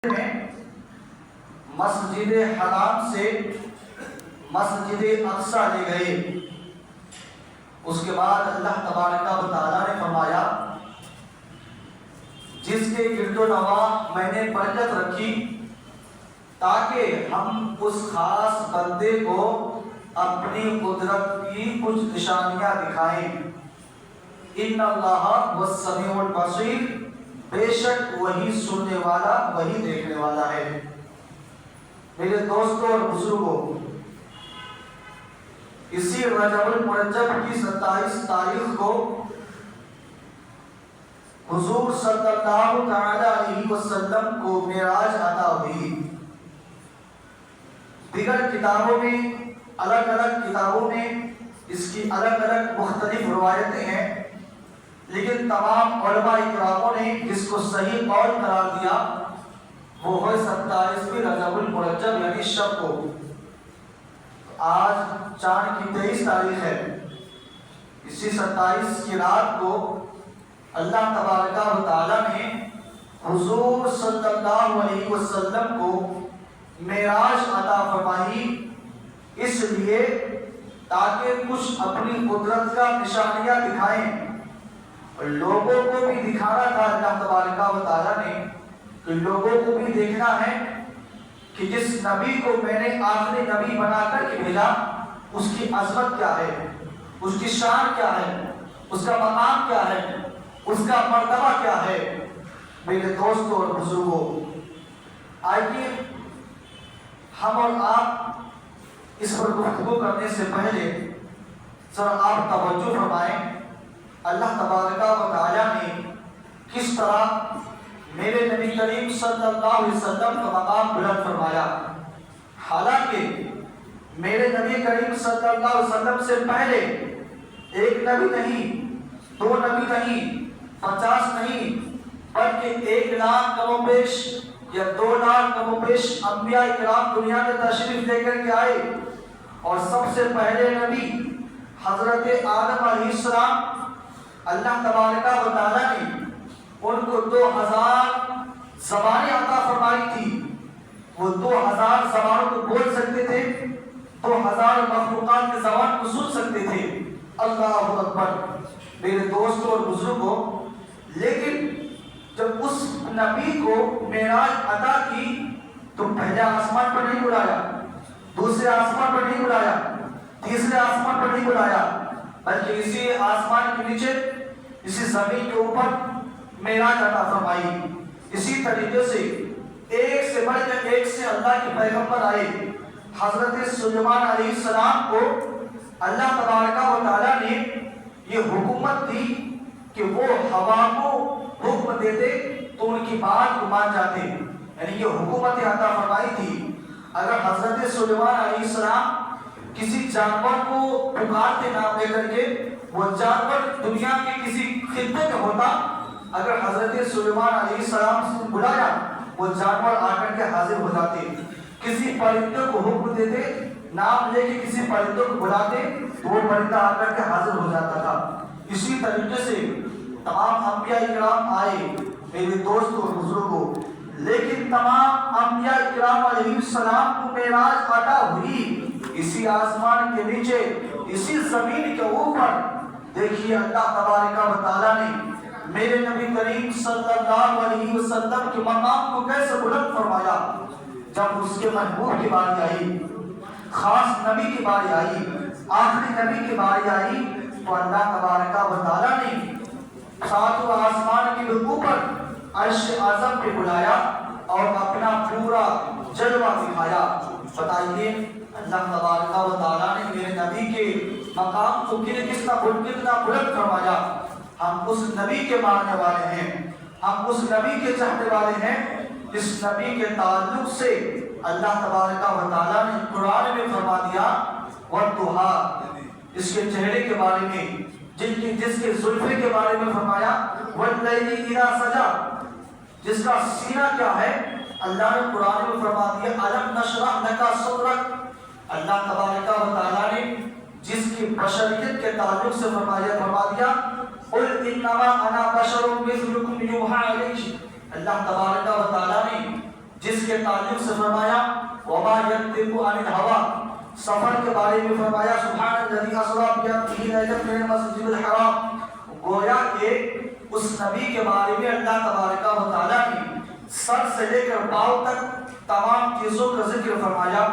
میں مسجد حرام سے مسجد اقصی لے گئے۔ اس کے بعد اللہ تبارک و تعالیٰ نے فرمایا جس کے گرد و نواح میں نے برکت رکھی تاکہ ہم اس خاص بندے کو اپنی قدرت کی کچھ نشانیاں دکھائیں۔ ان اللہ والسمیع البصیر، بے شک وہی سننے والا وہی دیکھنے والا ہے۔ میرے دوستوں اور بزرگوں، اسی رجب المرجب کی 27 تاریخ کو حضور صلی اللہ تعالی علیہ وسلم کو معراج عطا ہوئی۔ دیگر کتابوں میں الگ الگ کتابوں میں اس کی الگ الگ مختلف روایتیں ہیں، لیکن تمام علماء اکراموں نے جس کو صحیح قول قرار دیا وہ ہے 27ویں رجب المرجب یعنی شب کو۔ آج چاند کی 23 تاریخ ہے۔ اسی 27 کی رات کو اللہ تبارک و تعالیٰ نے حضور صلی اللہ علیہ وسلم کو معراج عطا فرمائی، اس لیے تاکہ کچھ اپنی قدرت کا نشانیاں دکھائیں۔ اور لوگوں کو بھی دکھانا تھا اللہ تبارک و تعالیٰ نے کہ لوگوں کو بھی دیکھنا ہے کہ جس نبی کو میں نے آخری نبی بنا کر کے بھیجا اس کی عظمت کیا ہے، اس کی شان کیا ہے، اس کا مقام کیا ہے، اس کا مرتبہ کیا ہے۔ میرے دوستوں اور بزرگوں، آئیے ہم اور آپ اس پر گفتگو کرنے سے پہلے ذرا آپ توجہ فرمائیں اللہ تبارک و تعالیٰ نے کس طرح میرے نبی کریم صلی اللہ علیہ وسلم کا مقام بلند فرمایا۔ حالانکہ میرے نبی کریم صلی اللہ علیہ وسلم سے پہلے ایک نبی نہیں، 2 نبی نہیں، 50 نہیں، بلکہ 1 لاکھ کم و بیش یا 2 لاکھ کم و بیش انبیاء کرام دنیا میں تشریف لے کر کے آئے، اور سب سے پہلے نبی حضرت آدم علیہ السلام، اللہ تبارک و تعالیٰ نے ان کو 2000 زبانیں عطا فرمائی تھی۔ وہ 2000 زبانوں کو بول سکتے تھے، 2000 مخلوقات کی زبان کو سن سکتے تھے۔ اللہ اکبر میرے دوستوں اور بزرگوں، لیکن جب اس نبی کو معراج عطا کی تو پہلے آسمان پر نہیں بلایا، دوسرے آسمان پر نہیں بلایا، تیسرے آسمان پر نہیں بلایا، بلکہ اسی آسمان کے نیچے، اسی زمین کے اوپر معراج عطا فرمائی۔ اسی طریقے سے ایک سے بڑھ کر ایک سے اللہ کے پیغمبر آئے۔ حضرت سلیمان علیہ السلام کو اللہ تبارک و تعالیٰ نے یہ حکومت دی کہ وہ ہوا کو حکم دیتے تو ان کی بات کو مان جاتے، یعنی یہ حکومت عطا فرمائی تھی۔ اگر حضرت سلیمان علیہ السلام کسی جانور کو پکارتے نام لے کر کے، وہ جانور دنیا کے کسی خطے میں ہوتا، اگر حضرت سلیمان علیہ السلام سے بلایا وہ جانور آ کر کے حاضر ہو جاتے۔ کسی پرندے کو حکم دیتے، نام لے کے کسی پرندے کو بلاتے تو وہ پرندہ آ کر کے حاضر ہو جاتا تھا۔ اسی طریقے سے تمام انبیاء کرام آئے میرے دوستوں اور بزرگوں، لیکن تمام انبیاء کرام علیہ السلام کو معراج عطا ہوئی اسی آسمان کے نیچے، اسی زمین کے اوپر۔ دیکھیے اللہ تبارک و تعالیٰ نے میرے نبی کریم صلی اللہ علیہ وسلم کے مقام کو کیسے بلند فرمایا۔ جب اس کے محبوب کی باری آئی، خاص نبی کی باری آئی، آخری نبی کی باری آئی، تو اللہ تبارک و تعالیٰ نے 7 آسمان کے اوپر عرش اعظم پہ بلایا اور اپنا پورا جلوہ دکھایا۔ بتائیے اللہ تبارک و تعالیٰ نے میرے نبی کے مقام کو کتنا بلند فرمایا۔ ہم اس نبی کے ماننے والے ہیں، ہم اس نبی کے چاہنے والے ہیں۔ اس نبی کے تعلق سے اللہ تبارک و تعالیٰ نے قرآن میں فرما دیا وَالضُّحَىٰ، اس کے چہرے کے بارے میں، جس کے زلفے کے بارے میں فرمایا وَاللَّيْلِ إِذَا سَجَىٰ، جس کا سینہ کیا ہے اللہ نے قرآن میں فرما دیا أَلَمْ نَشْرَحْ لَكَ صَدْرَكَ۔ اللہ تبارک و تعالیٰ نے جس کی بشریت کے تعلق سے فرما دیا قُلْ إِنَّمَا أَنَا بَشَرٌ مِثْلُكُمْ يُوحَىٰ إِلَيَّ۔ اللہ تبارک و تعالیٰ نے جس کے تعلق سے فرمایا وما ينطق عن الهوى، سفر کے بارے میں فرمایا سبحان الذی اسری بعبدہ لیلا من المسجد الحرام، گویا کہ اس نبی کے بارے میں اللہ تبارک و تعالیٰ نے سر سے لے کر پاؤں تک تمام چیزوں کا ذکر فرمایا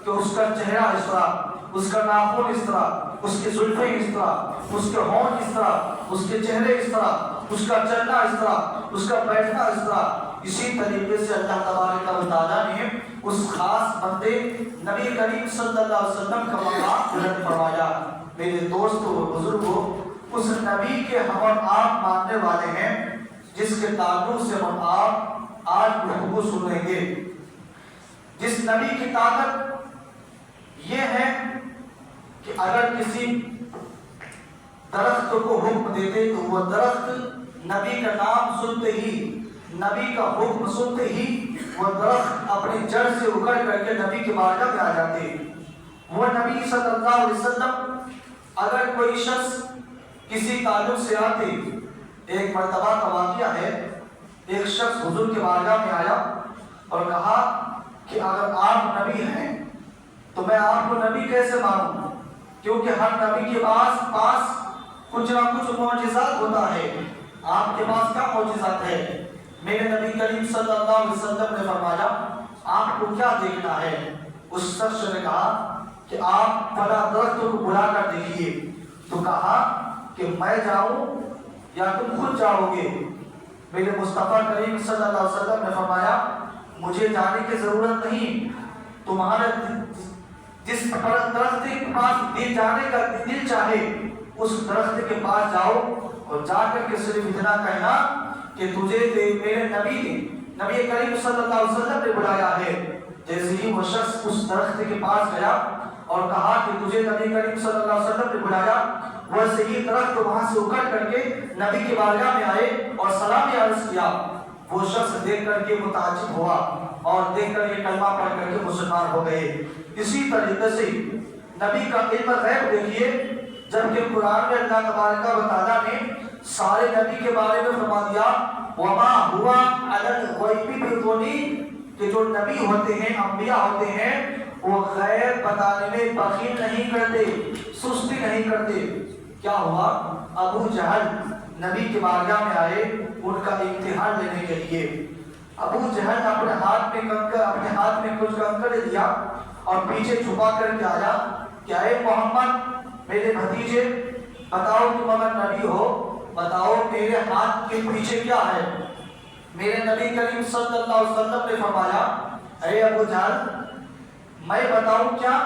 کہ اس کا چہرہ اس طرح، اس کا ناخن اس طرح، اس کی زلفیں اس طرح، اس کے ہونٹ اس طرح، اس کے چہرے اس طرح، اس کا چلنا اس طرح، اس کا بیٹھنا اس طرح۔ اسی طریقے سے اللہ تبارک و تعالیٰ نے اس خاص بندے نبی کریم صلی اللہ علیہ وسلم کا مقام بلند فرمایا۔ میرے دوستو و بزرگوں، اس نبی کے ہم اور آپ ماننے والے ہیں جس کے تعلق سے ہم آپ آج گفتگو سنیں گے۔ جس نبی کی طاقت یہ ہے کہ اگر کسی درخت کو حکم دیتے تو وہ درخت نبی کا نام سنتے ہی، نبی کا حکم سنتے ہی وہ درخت اپنی جڑ سے اکھڑ کر کے نبی کے بارگاہ میں آ جاتے۔ وہ نبی صلی اللہ علیہ وسلم اگر کوئی شخص کسی تعلق سے آتے، ایک مرتبہ کا واقعہ ہے، ایک شخص حضور کے بارگاہ میں آیا اور کہا کہ اگر آپ نبی ہیں تو میں آپ کو نبی کیسے مانوں، کیونکہ ہر نبی کے پاس کچھ نہ کچھ معجزات ہوتا ہے، آپ کے پاس کیا معجزات ہے؟ میرے نبی کریم صلی اللہ علیہ وسلم نے فرمایا آپ کو کیا دیکھنا ہے؟ اس شخص نے کہا کہ آپ فلاں درخت کو بلا کر دیکھیے، تو کہا کہ میں جاؤں یا تم خود جاؤ گے؟ میرے مصطفیٰ کریم صلی اللہ علیہ وسلم نے فرمایا مجھے جانے کی ضرورت نہیں، تمہارے جس درخت کے پاس دل جانے کا دل چاہے اس درخت کے پاس جاؤ اور جا کر کے صرف اتنا کہنا کہ تجھے میرے نبی کریم صلی اللہ علیہ وسلم نے بلایا ہے۔ جیسے ہی وہ شخص اس درخت کے پاس گیا اور کہا کہ تجھے نبی کریم صلی اللہ علیہ وسلم نے بلایا، ویسے ہی درخت وہاں سے اکھڑ کر کے نبی کی بارگاہ میں آئے اور سلامی عرض کیا۔ وہ شخص دیکھ کر کے متعجب ہوا اور دیکھ کر کے کلمہ پڑھ کر کے مسلمان ہو گئے۔ اسی طریقے سے نبی کا علم غیب دیکھیے، جبکہ قرآن میں اللہ تبارک و تعالیٰ نے سارے نبی کے بارے میں فرما دیا وما ہوا علی الغیب بضنین، کہ جو نبی ہوتے ہیں، انبیاء ہوتے ہیں، وہ غیب بتانے میں بخیل نہیں کرتے، سستی نہیں کرتے۔ کیا ہوا؟ ابو جہل نبی کے بارگاہ میں آئے ان کا امتحان لینے کے لیے۔ ابو جہل اپنے ہاتھ میں کچھ کنکر لیا اور پیچھے چھپا کر کے آیا کہ اے محمد میرے بھتیجے، بتاؤ تم اگر نبی ہو بتاؤ میرے ہاتھ کے پیچھے کیا ہے؟ میرے نبی کریم صلی اللہ علیہ وسلم نے فرمایا اے ابو جہل میں بتاؤں کیا؟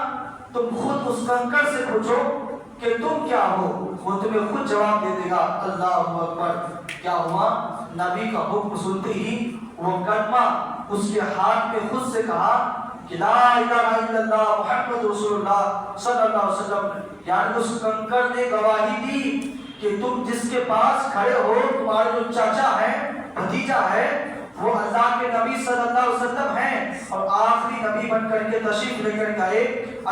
تم خود اس کنکر سے پوچھو کہ تم کیا ہو، وہ تمہیں خود جواب دے دے گا۔ اللہ اکبر۔ کیا ہوا؟ نبی کا حکم سنتے ہی وہ کلمہ اس کے ہاتھ میں خود سے کہا کہ لا الہ الا اللہ محمد رسول اللہ صلی اللہ علیہ وسلم، یعنی اس کنکر نے گواہی دی کہ تم جس کے پاس کھڑے ہو، تمہارے جو چاچا ہے، بھتیجا ہے، وہ اللہ کے نبی صلی اللہ علیہ وسلم ہیں اور آخری نبی بن کر کے تشریف لے کر گئے،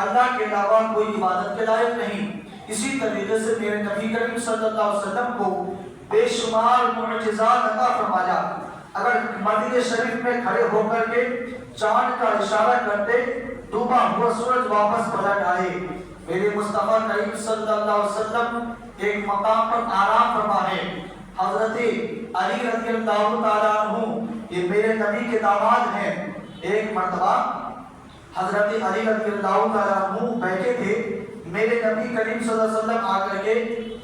اللہ کے علاوہ کوئی عبادت کے لائق نہیں۔ اسی طریقے سے میرے نبی کریم صلی اللہ علیہ وسلم کو بے شمار معجزات عطا فرمایا۔ اگر مدینہ شریف میں کھڑے ہو کر کے چاند کا اشارہ کرتے، ڈوبا ہوا سورج واپس پلٹ آئے۔ میرے مصطفیٰ کریم صلی اللہ علیہ وسلم ایک مقام پر آرام فرما ہے۔ حضرت علی رضی اللہ تعالیٰ عنہ یہ میرے نبی کے داماد ہیں۔ ایک مرتبہ حضرت علی رضی اللہ تعالیٰ عنہ بیٹھے تھے، میرے نبی کریم صلی اللہ علیہ وسلم آ کر کے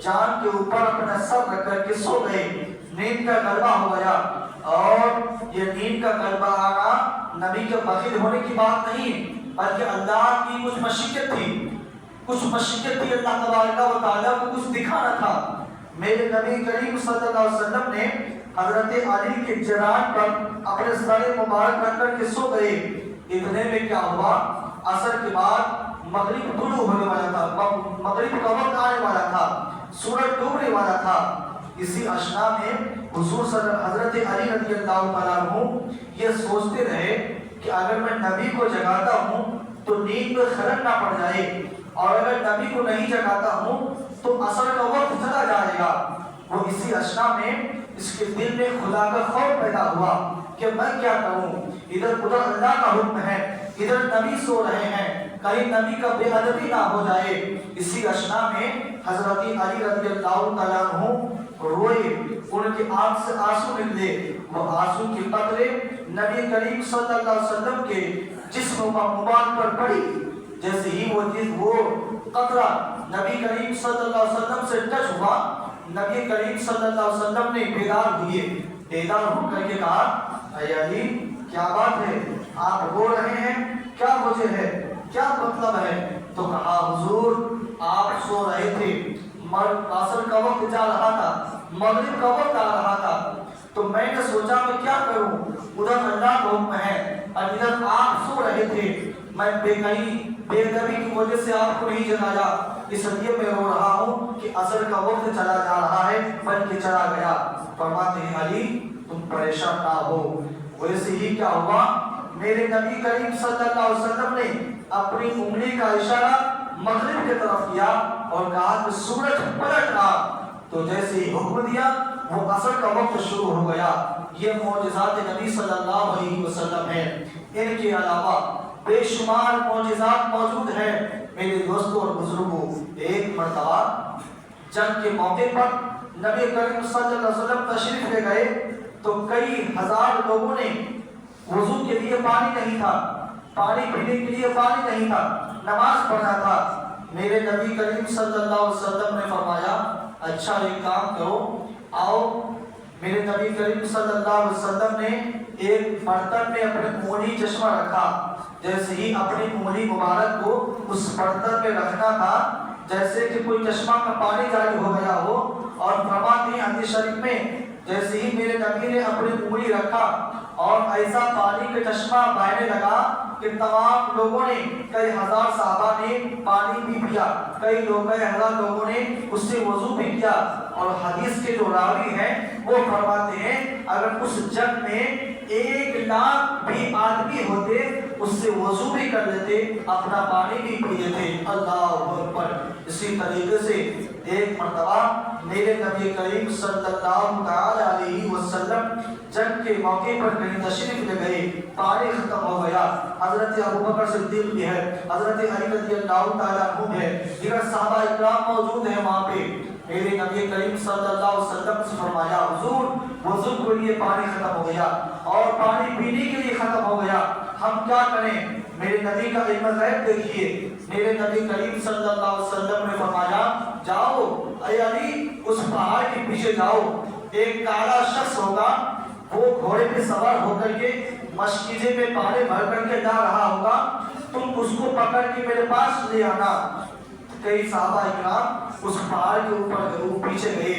جان کے اوپر اپنا سر رکھ کر کے سو گئے۔ نیند کا غلبہ ہو گیا، اور یہ نیند کا غلبہ آنا نبی کے بخیل ہونے کی بات نہیں، بلکہ اللہ کی کچھ مشیت تھی، اللہ تبارک و تعالیٰ کو کچھ دکھانا تھا۔ میرے نبی کریم صلی اللہ علیہ وسلم نے حضرت علی کے جنان پر اپنے سر مبارک رکھ کر کے سو گئے۔ اتنے میں کیا ہوا؟ عصر کے بعد مغرب طلوع ہونے والا تھا، مغرب کا وقت آنے والا تھا، سورج ڈوبنے والا تھا۔ اسی اشنا میں حضور حضرت علی رضی اللہ تعالیٰ عنہ یہ سوچتے رہے کہ اگر میں نبی کو جگاتا ہوں تو نیند میں خلل نہ پڑ جائے، اور اگر نبی کو نہیں جگاتا ہوں تو عصر کا وقت چلا جائے گا۔ وہ اسی اشنا میں اس کے دل میں خدا کا خوف پیدا ہوا کہ میں کیا کروں۔ ادھر ادھر اللہ کا حکم ہے، ادھر نبی سو رہے ہیں، کہیں نبی کا بے ادبی نہ ہو جائے۔ اسی اشنا میں حضرت علی رضی اللہ تعالیٰ عنہ روئے، ان کی آنکھ سے آنسو نکلے، وہ آنسو کی قطرے نبی کریم صلی اللہ علیہ وسلم کے جسم مبارک پر پڑی۔ جیسے ہی وہ قطرہ نبی کریم صلی اللہ علیہ وسلم سے ٹچ ہوا، نبی کریم صلی اللہ علیہ وسلم نے بیدار ہوئے، بیدار ہو کر کے کہا اے علی کیا بات ہے، آپ رو رہے ہیں، کیا وجہ ہے، کیا مطلب ہے؟ تو کہا حضور آپ سو رہے تھے، عصر کا وقت جا رہا تھا، مغرب کا وقت آ رہا تھا، تو میں نے سوچا میں کیا کروں، ادھر اللہ کا حکم ہے اور ادھر آپ سو رہے تھے، میں بے ادبی کی وجہ سے آپ کو نہیں جگایا، اس لیے میں رو رہا ہوں کہ عصر کا وقت چلا جا رہا ہے بلکہ چلا گیا۔ فرماتے ہیں علی تم پریشان نہ ہو۔ ویسے ہی کیا ہوا، میرے نبی کریم صلی اللہ علیہ وسلم نے اپنی انگلی کا اشارہ مغرب کی طرف کیا اور کہا کہ سورج پلٹ رہا، تو جیسے ہی حکم دیا وہ عصر کا وقت شروع ہو گیا۔ یہ معجزات نبی صلی اللہ علیہ وسلم ہیں۔ ان کے علاوہ بے شمار معجزات موجود ہیں میرے دوستوں اور بزرگوں۔ ایک مرتبہ جنگ کے موقع پر نبی کریم صلی اللہ علیہ وسلم تشریف لے گئے تو کئی ہزار لوگوں نے وضو کے لیے پانی نہیں تھا، پانی پینے کے لیے پانی نہیں تھا، نماز پڑھنا تھا۔ میرے نبی کریم صلی اللہ علیہ وسلم نے فرمایا اچھا ایک کام کرو، آؤ۔ میرے نبی کریم صلی اللہ علیہ وسلم نے ایک برتن میں اپنے انگلی چشمہ رکھا، جیسے ہی اپنی انگلی مبارک کو اس برتن میں رکھنا تھا جیسے کہ کوئی چشمہ کا پانی جاری ہو گیا ہو، اور فرماتے ہیں حدیث شریف میں جیسے ہی میرے نبی نے اپنی انگلی رکھا اور ایسا پانی کا چشمہ بہنے لگا کہ تمام لوگوں نے، کئی ہزار صحابہ نے پانی بھی پیا، کئی ہزار لوگوں نے اس سے وضو بھی کیا۔ اور حدیث کے جو راوی ہیں وہ فرماتے ہیں اگر اس جگ میں 1,00,000 بھی آدمی ہوتے اس سے وضو بھی کر لیتے، اپنا پانی بھی پی لیتے۔ اللہ اکبر۔ اسی طریقے سے ایک مرتبہ میرے نبی کریم صلی اللہ علیہ وسلم جنگ کے موقع پر کہیں تشریف لے گئے، پانی ختم ہو گیا، حضرت ابوبکر صدیق بھی ہے، حضرت علی رضی اللہ تعالیٰ عنہ ہے، دیگر صحابہ اکرام موجود ہیں وہاں پہ۔ میرے نبی کریم صلی اللہ علیہ وسلم سے فرمایا حضور وضو کے لیے پانی ختم ہو گیا اور پانی پینے کے لیے ختم ہو گیا، ہم کیا کریں؟ میرے نبی کا علم غیب دیکھیے، میرے نبی کریم صلی اللہ علیہ وسلم نے فرمایا جاؤ اے علی اس پہاڑ کے پیچھے جاؤ، ایک کالا شخص ہوگا، وہ گھوڑے پہ سوار ہو کر کے مشکیزے میں پانی بھر کر کے جا رہا ہوگا، تم اس کو پکڑ کے میرے پاس لے آنا۔ کئی صحابہ اکرام اس پہاڑ کے اوپر پیچھے گئے،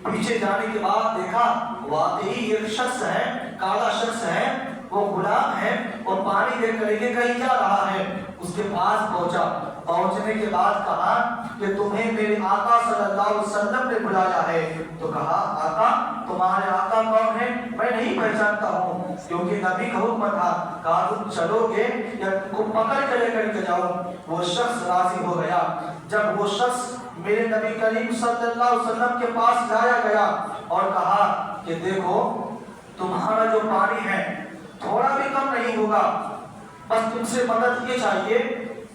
پیچھے جانے کے بعد دیکھا واقعی ایک شخص ہے، کالا شخص ہے، وہ غلام ہے اور پانی لے کر کے کہیں جا رہا ہے۔ اس کے پاس پہنچا، پہنچنے کے بعد کہا کہ تمہیں میرے آقا صلی اللہ علیہ وسلم نے بلایا ہے۔ تو کہا آقا تمہارے آقا کون ہے؟ میں نہیں پہچانتا ہوں، کیونکہ نبی کا حکم تھا۔ کہا تم چلو گے یا تم کو پکڑ کے لے کر کے جاؤ؟ وہ شخص راضی ہو گیا۔ جب وہ شخص میرے نبی کریم صلی اللہ علیہ وسلم کے پاس لایا گیا اور کہا کہ دیکھو تمہارا جو پانی ہے تھوڑا بھی کم نہیں ہوگا، بس تم سے مدد یہ چاہیے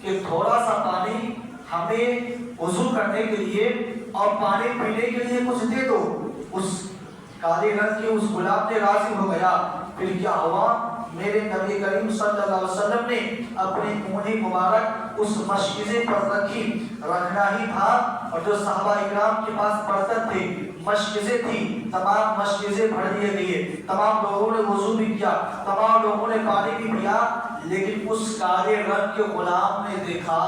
کہ تھوڑا سا پانی ہمیں وضو کرنے کے لیے اور پانی پینے کے لیے کچھ دے دو۔ اس کالے رنگ کے اس غلام نے راضی ہو گیا۔ پھر کیا ہوا، میرے نبی کریم صلی اللہ علیہ وسلم نے اپنی انگلی مبارک اس مشکیزے پر رکھی، رکھنا ہی تھا، اور جو صحابہ اکرام کے پاس برتن تھے، مشکیزیں تھی، تمام مشکیزیں بھر دیے گئے، تمام لوگوں نے وضو بھی کیا، تمام لوگوں نے پانی بھی پیا، لیکن اس کالے رنگ کے غلام نے دیکھا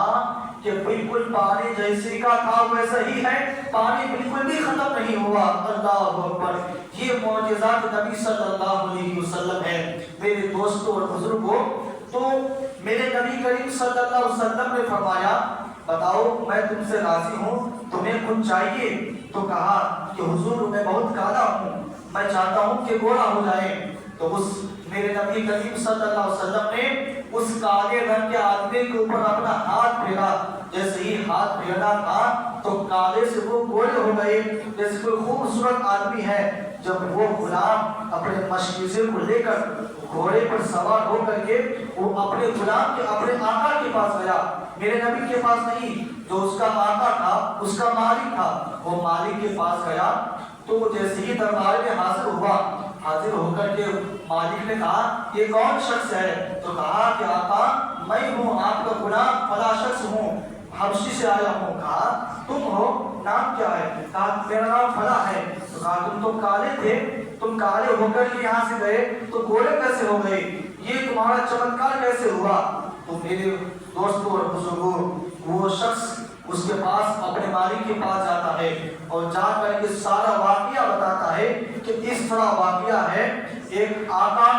کہ بالکل پانی جیسے کا تھا ویسا ہی ہے، پانی بالکل بھی ختم نہیں ہوا۔ اللہ اکبر۔ یہ معجزات نبی صلی اللہ علیہ وسلم ہے میرے دوستوں اور بزرگوں۔ تو میرے نبی کریم صلی اللہ علیہ وسلم نے فرمایا بتاؤ میں تم سے راضی ہوں، تمہیں کچھ چاہیے؟ تو کہا کہ حضور میں بہت کالا ہوں، میں چاہتا ہوں کہ گورا ہو جائے۔ تو اس میرے نبی کریم صلی اللہ علیہ وسلم نے اس کالے رنگ کے آدمی کے اوپر اپنا ہاتھ پھیرا، جیسے ہی ہاتھ پھیرنا تھا تو کالے سے وہ گورے ہو گئے، جیسے کوئی خوبصورت آدمی ہے۔ جب وہ غلام اپنے مشکیزے کو لے کر घोड़े पर सवार हो करके वो अपने गुलाम के अपने आका के पास गया, मेरे नबी के पास नहीं, जो उसका आका था, उसका मालिक था, वो मालिक के पास गया। तो वो जैसे ही दरबार में हाजिर हुआ, हाजिर होकर के मालिक ने कहा ये कौन शख्स है? तो कहा कि आका मैं हूँ, आपका गुलाम फला शख्स हूँ, हबशी से आया हूँ। कहा तुम हो, नाम क्या है? कहा मेरा नाम फला है। तो कहा तुम तो काले थे, तुम काले होकर के यहाँ से गए तो गोरे कैसे हो गए? ये तुम्हारा चमत्कार कैसे हुआ? तो मेरे दोस्तों और बुजुर्गों, वो शख्स उसके पास अपने मालिक के पास जाता है और जा करके सारा वाकया बताता है कि इस तरह वाकया है, एक आका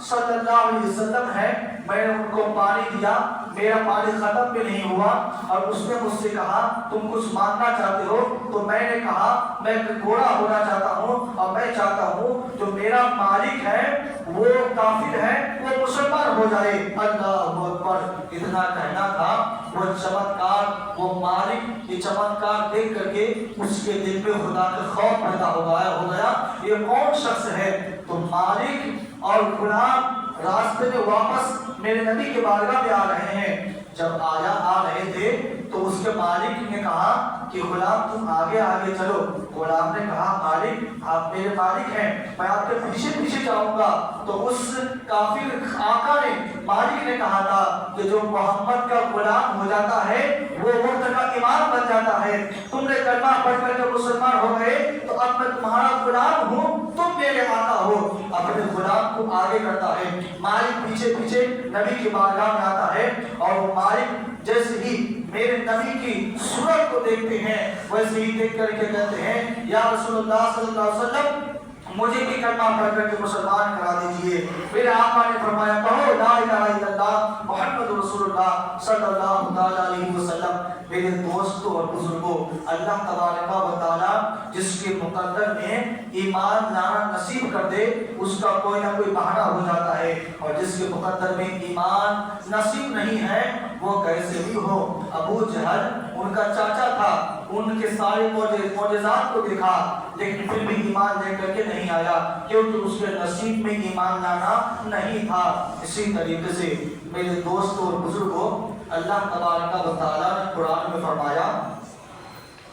सल्लल्लाहु अलैहि वसल्लम है, मैंने उनको पानी दिया, मेरा पानी खत्म भी नहीं हुआ और उसने मुझसे कहा तुम कुछ मांगना चाहते हो? तो मैंने कहा मैं घोड़ा होना चाहता हूँ और मैं चाहता हूँ जो मेरा मालिक है वो काफिर है, वो मुसलमान हो जाए। अल्लाहु अकबर, इतना कहना था। वो चमत्कार, वो मालिक ये चमत्कार देख करके उसके दिल में खुदा का खौफ पैदा हो गया, ये कौन शख्स है? तो मालिक और गुलाम रास्ते में वापस मेरे नबी के बारगाह में आ रहे हैं। जब आ रहे थे तो उसके मालिक ने कहा कि गुलाम तुम आगे आगे चलो। गुलाम ने कहा मालिक आप मेरे मालिक हैं, मैं आपके पीछे पीछे जाऊंगा। तो उस काफिर आका ने, मालिक ने कहा था कि जो मोहम्मद का गुलाम हो जाता है वो वक्त का इमाम बन जाता है। तुमने कलमा पढ़ करके मुसलमान हो गए तो अब मैं तुम्हारा गुलाम हूँ, तुम मेरे आका हो। अपने गुलाम को आगे करता है, मालिक पीछे पीछे नबी के बारगाह में आता है और वो मालिक जैसे ही मेरे नबी की सूरत को देखते हैं वैसे ही देख करके कहते हैं या रसूलुल्लाह सल्लल्लाहु अलैहि वसल्लम मुझे भी कलमा पढ़ करके मुसलमान करा दीजिए। मेरे आका ने फरमाया कहो ला इलाहा इल्लल्लाह मुहम्मदुर रसूलुल्लाह सल्लल्लाहु अलैहि वसल्लम। मेरे दोस्तों और बुजुर्गों, अल्लाह तबारक व तआला जिसके मुकद्दर में ईमान लाना नसीब कर दे उसका कोई ना कोई बहाना हो जाता है, और जिसके मुकद्दर में ईमान नसीब नहीं है वो कैसे भी हो। अबू जहल उनका चाचा था, उनके सारे मौजज़ात को देखा लेकिन फिर भी ईमान लेकर के नहीं आया क्योंकि उसके नसीब में ईमान लाना नहीं था। इसी तरीके से मेरे दोस्तों और बुजुर्गों, अल्लाह तबारक व तआला ने कुरान में फरमाया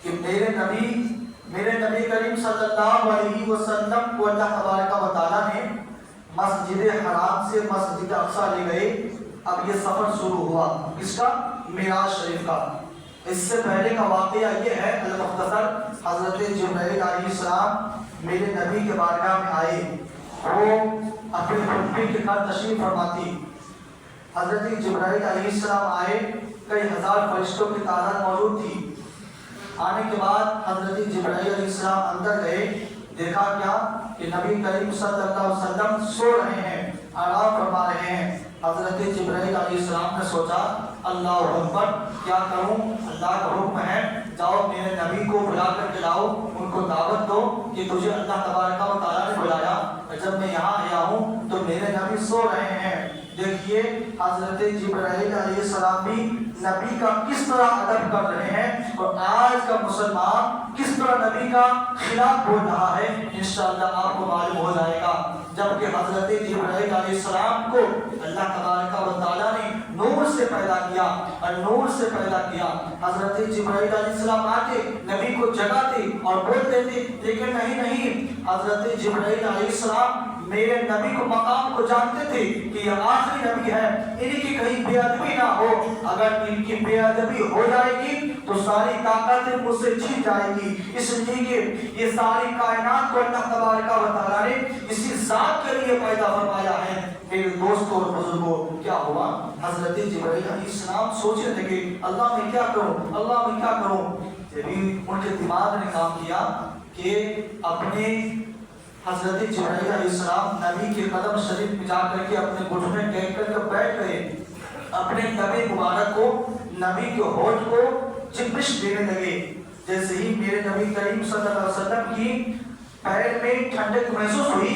कि मेरे नबी करीम सल्लल्लाहु अलैहि वसल्लम को अल्लाह तबारक व तआला ने मस्जिद हराम से मस्जिद अक्सा ले गए। अब ये सफर शुरू हुआ किसका? मिराज शरीफ का। इससे पहले का वाकया ये है अल-मुख्तसर, हजरत जिब्राइल अलैहिस्सलाम मेरे नबी के बारगाह में आए, वो अपनी खुदबी के घर तशरीफ फरमाती। हजरत जिब्राइल अलैहिस्सलाम आए, कई हजार फरिश्तों की तादाद मौजूद थी। आने के बाद हजरत जिब्राइल अलैहिस्सलाम अंदर गए, देखा क्या कि नबी करीम सल्लल्लाहु अलैहि वसल्लम सो रहे हैं, आराम फरमा रहे हैं। हजरत जिब्राइल अलैहिस्सलाम ने सोचा अल्लाह अकबर, क्या करूं? अल्लाह का हुक्म है जाओ मेरे नबी को बुला कर के लाओ, उनको दावत दो कि तुझे अल्लाह तबारक व तआला ने बुलाया। जब मैं यहाँ आया हूँ तो मेरे नबी सो रहे हैं। देखिए हजरत जिब्राइल अलैहिस्सलाम भी नबी का किस तरह अदब कर रहे हैं और आज का मुसलमान किस तरह नबी का खिलाफ बोल रहा है, इंशाअल्लाह आपको मालूम हो जाएगा। जबकि हजरत जिब्राइल अलैहिस्सलाम को अल्लाह तबारक व तआला ने नूर से पैदा किया और नूर से पैदा किया। हजरत जिब्राइल अलैहिस्सलाम आके नबी को जगाते और बोलते थे, लेकिन नहीं, हजरत जिब्राइल अलैहिस्सलाम मेरे नबी को मकाम को जानते थे कि यह आखिरी नबी है, इनकी कहीं बेअदबी ना हो। अगर इनकी बेअदबी हो जाएगी तो सारी ताकतें मुझसे छीन जाएगी। इसलिए कि ये सारी कायनात को अल्लाह तबारक व तआला ने इसी जात के लिए पैदा फरमाया है। मेरे दोस्तों और बुजुर्गों, क्या हुआ? हजरत जिब्राइल अलैहिस्सलाम सोच रहे थे कि अल्लाह मैं क्या करूं। जब उनके दिमाग ने काम किया कि अपने हजरत जिब्राइल अलैहिस्सलाम नबी के कदम शरीफ में जाकर के अपने घुटने टेक करके बैठ गए, अपने नबी मुबारक को, नबी के होठ को चिपश देने लगे। जैसे ही मेरे नबी करीम सल्लल्लाहु अलैहि वसल्लम की पैर में ठंडक महसूस हुई,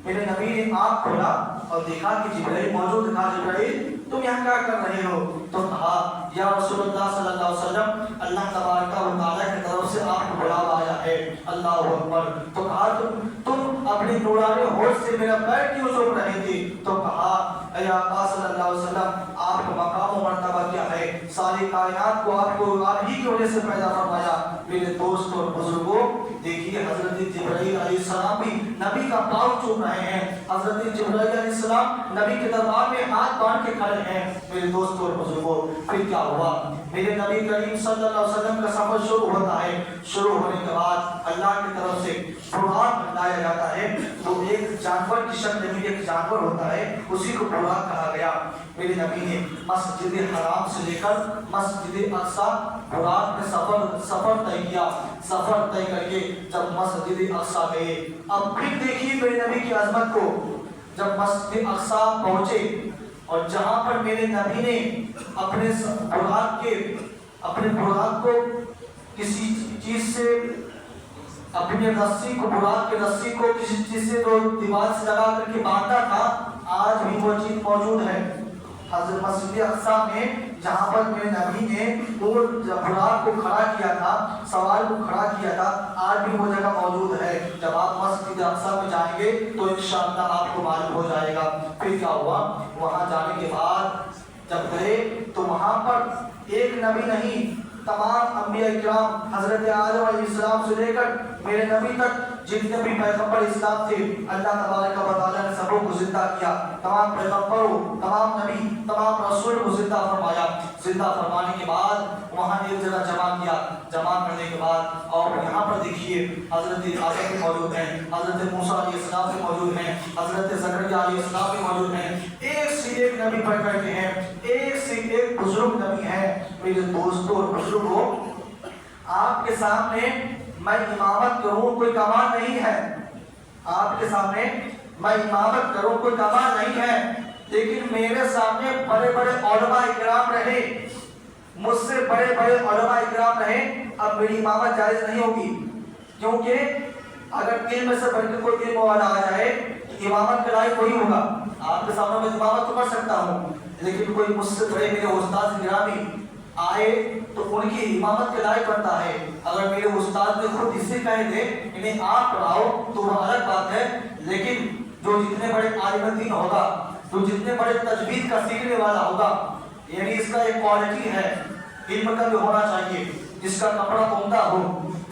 मेरे नबी ने आँख खोला और देखा कि जिब्राइल मौजूद था। जिब्राइल तुम यहाँ क्या कर रहे हो? तो कहा या रसूलुल्लाह सल्लल्लाहु अलैहि वसल्लम, अल्लाह तबारक व तआला की तरफ से आपको बुलावा आया है। अल्लाहु अकबर। तो कहा तुम अपनी नूरानी होठ से मेरा पैर क्यों चूम रहे थे? तो कहा या आका सल्लल्लाहु अलैहि वसल्लम, आपका मकाम व मर्तबा क्या है? सारी कायनात को आप ही की वजह से पैदा फरमाया। मेरे दोस्त और बुजुर्गों, देखिए हजरत जिब्राइल अलैहिस्सलाम भी नबी का पाँव चूम रहे हैं। हजरत जिब्राइल अलैहिस्सलाम नबी के दरबार में हाथ बांध के खड़े हैं। मेरे दोस्तों और बुजुर्गों, फिर क्या हुआ? मेरे नबी करीम सल्लल्लाहु अलैहि वसल्लम का सफर शुरू होता है। शुरू होने के बाद अल्लाह की तरफ से बुराक लाया जाता है। तो एक जानवर की शक्ल में एक जानवर होता है, उसी को बुराक कहा गया। मेरे नबी ने मस्जिद हराम से लेकर मस्जिद अक्सा बुराक में सफर तय किया। सफर तय करके जब मस्जिद अक्सा गए, अब फिर देखिए मेरे नबी की अजमत को। जब मस्जिद अक्सा पहुंचे और जहां पर मेरे नबी ने अपने बुराक को किसी चीज से, अपने रस्सी को, बुराक के रस्सी को किसी चीज से जो दीवार से लगा करके बांधा था, आज भी वो चीज मौजूद है। हज़रत मस्जिद अक्सा में जहाँ पर मेरे नबी ने वो बुराक को खड़ा किया था, सवाल को खड़ा किया था, आज भी वो जगह मौजूद है। जब आप मस्जिद अक्सा में जाएंगे तो इंशाअल्लाह आपको मालूम हो जाएगा। फिर क्या हुआ? वहाँ जाने के बाद जब गए तो वहाँ पर एक नबी नहीं, तमाम अंबिया इकराम हजरत आदम अलैहिस्सलाम से लेकर मेरे नबी तक जितने भी पैगंबर इस्लाम थे, अल्लाह तबारक व तआला ने सबों को जिंदा किया। तमाम पैगंबरों, तमाम नबी, तमाम रसूल को जिंदा फरमाया। जिंदा फरमाने के बाद वहाँ एक जगह जमा किया। जमा करने के बाद और यहाँ पर देखिए हजरत आदम भी मौजूद हैं, हजरत मूसा अलैहिस्सलाम भी मौजूद हैं, हजरत ज़करिया अलैहिस्सलाम भी मौजूद हैं। एक से एक नबी पढ़ करके हैं, एक से एक बुजुर्ग नबी हैं। मेरे दोस्तों और बुजुर्गों, आपके सामने मैं इमामत करूं कोई कमाल नहीं है। आपके सामने मैं इमामत करूं कोई कमाल नहीं है, लेकिन मेरे सामने बड़े बड़े उलमा इकराम रहे, मुझसे बड़े बड़े उलमा इकराम रहे। अब मेरी इमामत जायज नहीं होगी, क्योंकि अगर इल्म से बढ़कर कोई इल्म वाला आ जाए तो इमामत के लायक वही होगा। आपके सामने मैं इमामत तो कर सकता हूँ, लेकिन कोई मुझसे बड़े मेरे उस्ताद गिरामी आए तो उनकी इमामत के लायक बनता है। अगर मेरे उस्ताद ने खुद इससे कह दे इन्हें आप पढ़ाओ तो वह अलग बात है, लेकिन जो जितने बड़े आलिम दीन होगा, जो जितने बड़े तजवीद का सीखने वाला होगा, यानी इसका एक क्वालिटी है, इल्म का भी होना चाहिए, जिसका कपड़ा उम्दा हो,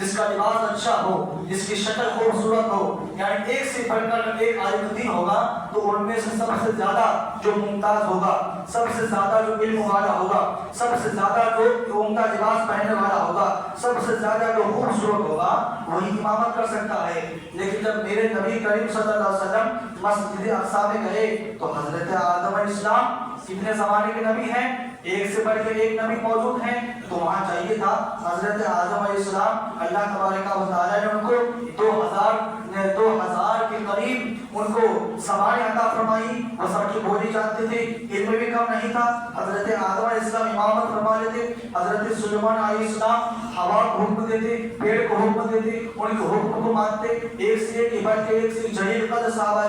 जिसका लिबास अच्छा हो, जिसकी शक्ल खूबसूरत हो, यानी एक से बढ़कर एक आलिम दीन होगा तो उनमें से सबसे ज्यादा जो मुमताज होगा, सबसे ज्यादा जो इल्म वाला होगा, सबसे ज्यादा जो उम्दा लिबास पहनने वाला होगा, सबसे ज्यादा जो खूबसूरत होगा, वही इमामत कर सकता है। लेकिन जब मेरे नबी करीम सल्लल्लाहु अलैहि वसल्लम मस्जिद अक्सा में गए तो हजरत आदम अलैहिस्सलाम कितने जमाने के नबी हैं, एक से बढ़कर एक नबी मौजूद हैं। तो वहाँ चाहिए था हजरत आदम अलैहिस्सलाम, अल्लाह तबारक व तआला ने उनको 2000 के करीब उनको ज़बान अता फरमाई। वो सबकी बोली जानते थे, इल्म भी कम नहीं था। हजरत आदम अलैहिस्सलाम इमामत फरमा लेते, हजरत सुलेमान अलैहिस्सलाम हवा को हुक्म देते, पेड़ को हुक्म देते, उनके हुक्म को मानते। एक से एक इबादत के एक से जलील कद्र सहाबा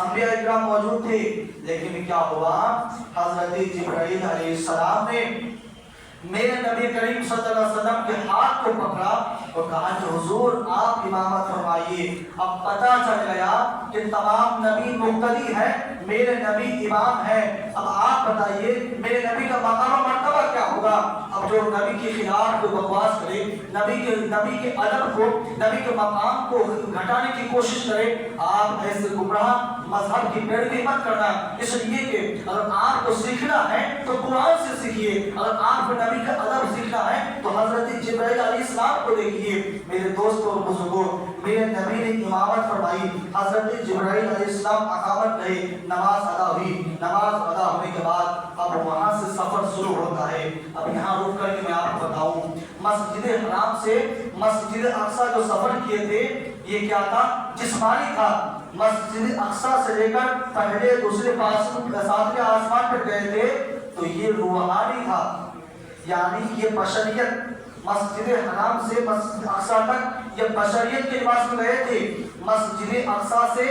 अंबिया इकराम मौजूद थे। लेकिन क्या हुआ? हजरत जिब्राइल अलैहिस्सलाम ने मेरे नबी करीम सल्लल्लाहु अलैहि वसल्लम के हाथ को पकड़ा और कहा कि हुजूर आप इमामत फरमाइए। अब पता चल गया कि तमाम नबी मुक्तदी है, मेरे नबी इमाम है। अब आप बताइए मेरे नबी का मकाम और मर्तबा क्या होगा? अब जो नबी के खिलाफ कोई बकवास करे, नबी के अदब को, नबी के मकाम को घटाने की कोशिश करे, आप ऐसे गुमराह मजहब की पैरवी मत करना। इसलिए कि अगर आपको सीखना है तो कुरान से सीखिए, अगर आपको नबी का अदब सीखना है तो हजरत जिब्राइल अलैहिस्सलाम को देखिए। मेरे दोस्तों और बुजुर्गों, मेरे नबी ने इमामत फरमाई, हजरत जिब्राइल अलैहिस्सलाम अकामत रहे, नमाज अदा हुई। नमाज अदा होने के बाद अब वहां से सफर शुरू होता है। अब यहाँ रुक करके मैं आपको बताऊं, मस्जिद हराम से मस्जिद अक्सा जो सफर किए थे, ये क्या था? जिस्मानी था। मस्जिद अक्सा से लेकर पहले दूसरे सातवें आसमान पर गए थे तो ये रूहानी था, यानी ये बशरियत। मस्जिद हराम से मस्जिद अक्सा तक ये बशरियत के लिबास में गए थे। मस्जिद अक्सा से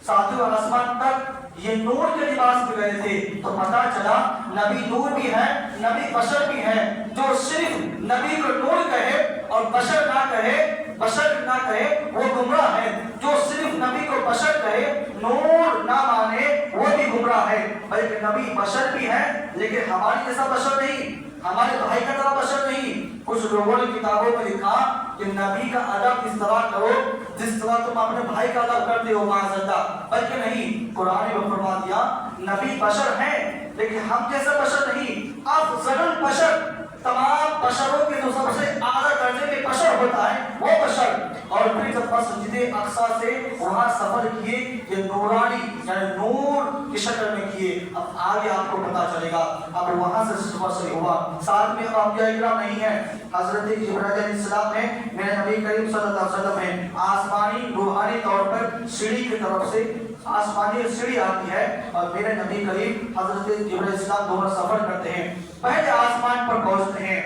सातवें आसमान तक ये नूर के लिबास में गए थे। तो पता चला नबी नूर भी है, नबी बशर भी है। जो सिर्फ नबी को नूर कहे और बशर ना कहे वो गुमराह है। जो सिर्फ नबी को बशर कहे, नूर ना माने, वो भी गुमराह है। बल्कि नबी बशर भी है लेकिन हमारी जैसा बशर नहीं, हमारे भाई का तरह बशर नहीं। कुछ लोगों ने किताबों में लिखा कि नबी का अदब इस तरह करो जिस तरह तुम अपने भाई का अदब करते हो माज़अल्लाह। बल्कि नहीं, कुरान में फरमा दिया नबी बशर हैं लेकिन हम जैसा बशर नहीं, अफजलुल बशर, तमाम बशरों के जो सबसे आला दर्जे में बशर होता है वो बशर। और फिर जब मस्जिद अक्सा से वहां सफर किए, ये नूरानी यानी नूर की शक्ल में किए। अब आगे आपको पता चलेगा। अब वहां से सफर शुरू हुआ। साथ में अंबिया इकराम नहीं है, हजरत जिब्राइल अलैहिस्सलाम है, मेरे नबी करीम सल्लल्लाहु अलैहि वसल्लम है। आसमानी रूहानी तौर पर सीढ़ी की तरफ से आसमानी सीढ़ी आती है और मेरे नबी करीम हजरत जिब्राइल अलैहिस्सलाम दोनों सफर करते हैं। पहले आसमान पर पहुंचते हैं।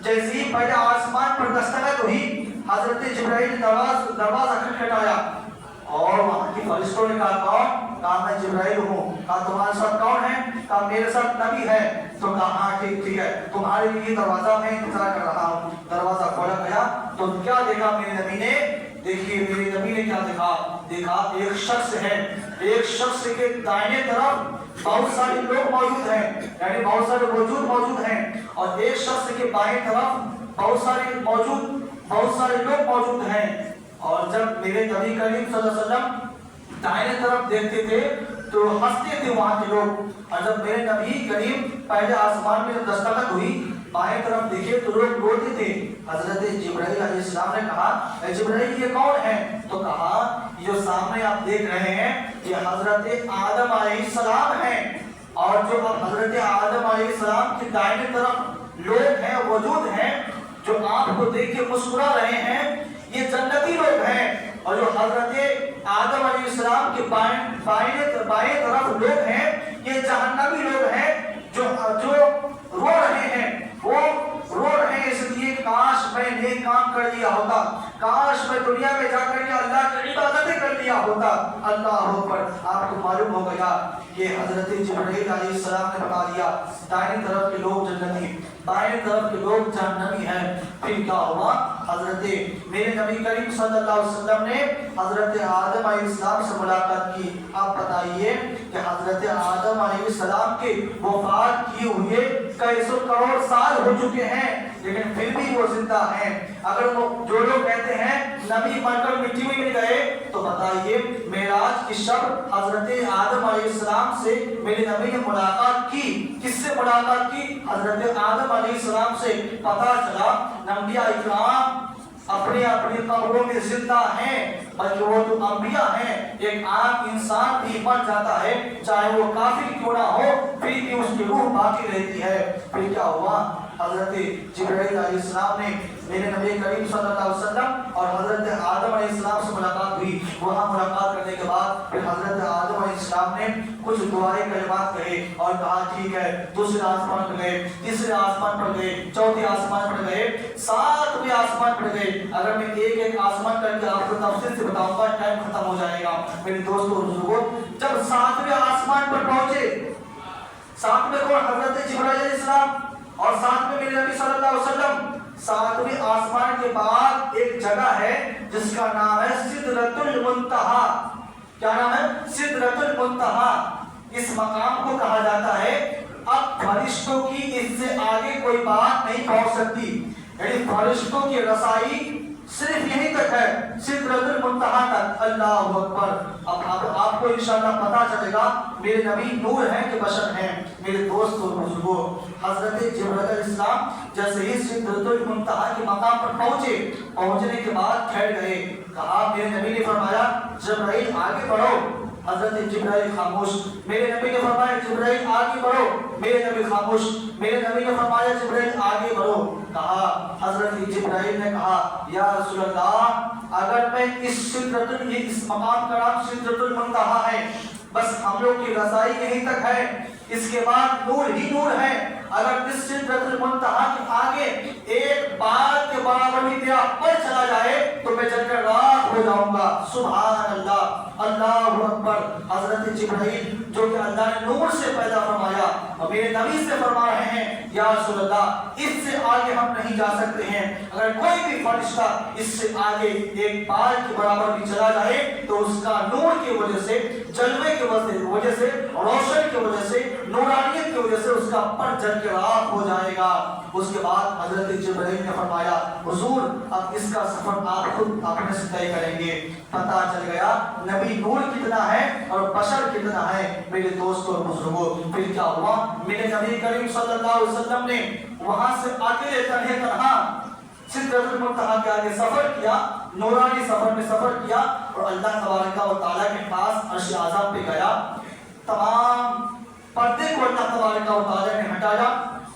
जैसे ही पहले आसमान पर दस्तक हुई, हजरत जिब्राइल ने दरवाजा खटखटाया और वहां की फरिश्तों ने कहा कौन? कहा मैं जिब्राइल हूँ। कहा तुम्हारे साथ कौन है? कहा मेरे साथ नबी है। तो कहा हाँ ठीक है, तुम्हारे लिए दरवाजा मैं इंतजार कर रहा हूँ। दरवाजा खोला गया तो क्या देखा मेरे नबी ने? देखिए मेरे नबी ने क्या देखा एक शख्स है। एक शख्स के दाहिने तरफ बहुत सारे लोग मौजूद हैं, यानी बहुत सारे वजूद मौजूद हैं, और एक शख्स के बाएं तरफ बहुत सारे लोग मौजूद हैं। और जब मेरे नबी करीम सल्लल्लाहु अलैहि वसल्लम दाहिने तरफ देखते थे तो हंसते थे वहां के लोग। और जब मेरे नबी करीम पहले आसमान में दस्तक हुई, बाएं तरफ देखे तो लोग रोते थे। हजरत जिब्राइल अलैहिस्सलाम ने कहा जिब्राइल ये कौन है? तो कहा जो सामने आप देख रहे हैं ये हजरत आदम अलैहिस्सलाम हैं। और जो अब हजरत आदम अलैहिस्सलाम के दाहिने तरफ लोग हैं, वजूद हैं, जो आपको देख के मुस्कुरा रहे हैं, ये जन्नती लोग हैं। और जो हजरत आदम अलैहिस्सलाम के बाएं तरफ लोग हैं, ये जहन्नमी लोग हैं जो रो रहे हैं। वो रो रहे हैं इसलिए काश मैं नेक काम कर लिया होता, काश मैं दुनिया में जाकर के अल्लाह की इबादतें कर लिया होता। अल्लाह अकबर। आपको मालूम हो गया कि हजरत जिब्राइल अलैहिस्सलाम ने बता दिया दाहिनी तरफ के लोग जन्नती, बाएं तरफ के लोग जहन्नमी हैं। फिर क्या हुआ? हजरत मेरे नबी करीम सल्लल्लाहु अलैहि वसल्लम ने हजरत आदम अलैहिस्सलाम से मुलाकात की। आप बताइए कि हजरत आदम अलैहिस्सलाम के वफात किए हुए कई सौ करोड़ साल हो चुके हैं, लेकिन फिर भी वो जिंदा हैं। अगर वो जो लोग कहते हैं नबी मरकर मिट्टी में मिल गए, तो बताइए मेराज की शब हजरत आदम अलैहिस्सलाम से मेरे नबी ने मुलाकात की। किससे मुलाकात की? हजरत आदम अलैहिस्सलाम से। पता चला अंबिया इकराम अपने अपने कब्रों में जिंदा हैं, बल्कि वो जो अंबिया हैं, एक आम इंसान भी मर जाता है चाहे वो काफिर क्यों ना हो, फिर भी उसकी रूह बाकी रहती है। फिर क्या हुआ? हजरत जिब्राइल अलैहिस्सलाम ने मेरे नबी करीम सल्लल्लाहु अलैहि वसल्लम और हजरत आदम अलैहिस्सलाम से मुलाकात हुई। वहां मुलाकात करने के बाद फिर हजरत आदम अलैहिस्सलाम ने कुछ दुआएं कलिमात कहे और कहा ठीक है। दूसरे आसमान पर गए, तीसरे आसमान पर गए, चौथे आसमान पर गए, सातवें आसमान पर गए। अगर मैं एक एक आसमान करके आपको तफसील से बताऊंगा टाइम खत्म हो जाएगा। मेरे दोस्तों और बुजुर्गों, जब सातवें आसमान पर पहुंचे, साथ में कौन? हजरत जिब्राइल अलैहिस्सलाम और साथ में मेरे नबी सल्लल्लाहु अलैहि वसल्लम। सातवें आसमान के बाद एक जगह है जिसका नाम है सिदरतुल मुंतहा। क्या नाम है? सिदरतुल मुंतहा। इस मकाम को कहा जाता है अब फरिश्तों की इससे आगे कोई बात नहीं पहुंच सकती, यानी फरिश्तों की रसाई सिर्फ यहीं तक है, सिदरतुल मुंतहा तक। अल्लाहु अकबर। अब आपको इंशाअल्लाह पता चलेगा मेरे नबी नूर हैं कि बशर हैं। मेरे दोस्तों और बुजुर्गों, हजरत जिब्राइल अलैहिस्सलाम जैसे ही सिदरतुल मुंतहा के मकाम पर पहुंचने के बाद ठहर गए। कहा मेरे नबी ने फरमाया जिब्राइल आगे बढ़ो। हजरत जिब्राइल खामोश। मेरे नबी ने फरमाया जिब्राइल आगे बढ़ो। मेरे नबी खामोश। मेरे नबी ने फरमाया जिब्राइल आगे बढ़ो। कहा हजरत जिब्राइल ने कहा या रसूल अल्लाह, अगर मैं इस मकाम का नाम सिदरतुल मुंतहा है, بس हम लोग की रसाई यहीं तक है, इसके बाद नूर ही नूर है। अगर इस सिदरतुल मुंतहा के आगे एक बात के बराबर भी तेरा पर चला जाए तो मैं जलकर राख हो जाऊंगा। सुभान अल्लाह, अल्लाहु अकबर। हजरत जिब्राइल जो कि अल्लाह ने नूर से पैदा फरमाया और मेरे नबी से फरमा रहे हैं, या रसूल अल्लाह, इससे आगे हम नहीं जा सकते हैं। अगर कोई भी फरिश्ता इससे आगे एक बाल के बराबर भी चला जाए तो उसका नूर की वजह से, जलवे की वजह से, रोशन की वजह से, नूरानियत की वजह से उसका पर जल के राख हो जाएगा। उसके बाद हजरत जिब्राइल ने फरमाया, हुजूर अब इसका सफर आप खुद अपने से तय करेंगे। पता चल गया नबी नूर कितना है और बशर कितना है। मेरे दोस्तों और बुजुर्गों, फिर क्या हुआ, मेरे नबी करीम सल्लल्लाहु अलैहि वसल्लम ने वहां से अकेले तन्हा सिदरतुल मुंतहा के आगे सफर किया, नूरानी सफर में सफर किया और अल्लाह तबारक व तआला के पास अर्श आज़म पे गया। तमाम पर्दे को अल्लाह तबारक व तआला ने हटाया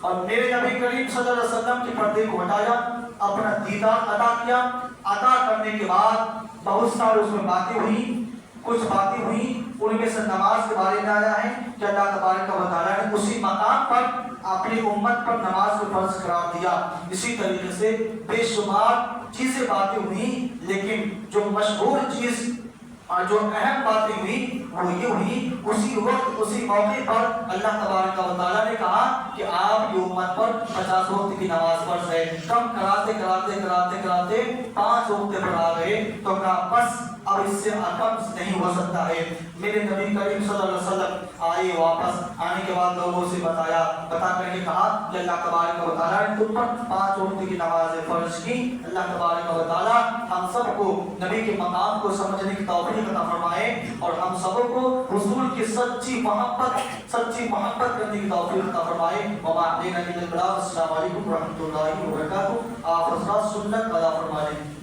और मेरे नबी करीम सल्लल्लाहु अलैहि वसल्लम के पर्दे को हटाया, अपना दीदार अता किया। अता करने के बाद बहुत सारी उसमें बातें हुई, कुछ बातें हुई, उनमें से नमाज के बारे में आया है कि अल्लाह तबारक व तआला ने उसी मकाम पर अपनी उम्मत पर नमाज को फर्ज करार दिया। इसी तरीके से बेशुमार चीजें बातें हुई, लेकिन जो मशहूर चीज और जो अहम बातें हुई वो ये हुई, उसी वक्त उसी मौके पर अल्लाह तबारक व तआला ने कहा कि आपकी उम्मत पर 50 वक्त की नमाज फर्ज है। कम कराते कराते कराते कराते 5 वक्त पर आ गए तो कहा बस अब इससे कम नहीं हो सकता है। मेरे नबी करीम सल्लल्लाहु अलैहि वसल्लम आए, वापस आने के बाद लोगों से बता करके कहा कि अल्लाह तबारक व तआला ने तुम पर 5 वक्त की नमाज फर्ज की। अल्लाह तबारक व तआला हम सबको नबी के मकाम को समझने की तौफीक अता फरमाए और हम सबको हुजूर की सच्ची मोहब्बत करने की तौफीक अता फरमाए। व मा अलैना इल्लल बलाग। अस्सलामु अलैकुम व रहमतुल्लाहि व बरकातहू। आप हज़रात सुन्नत अदा फरमाएं।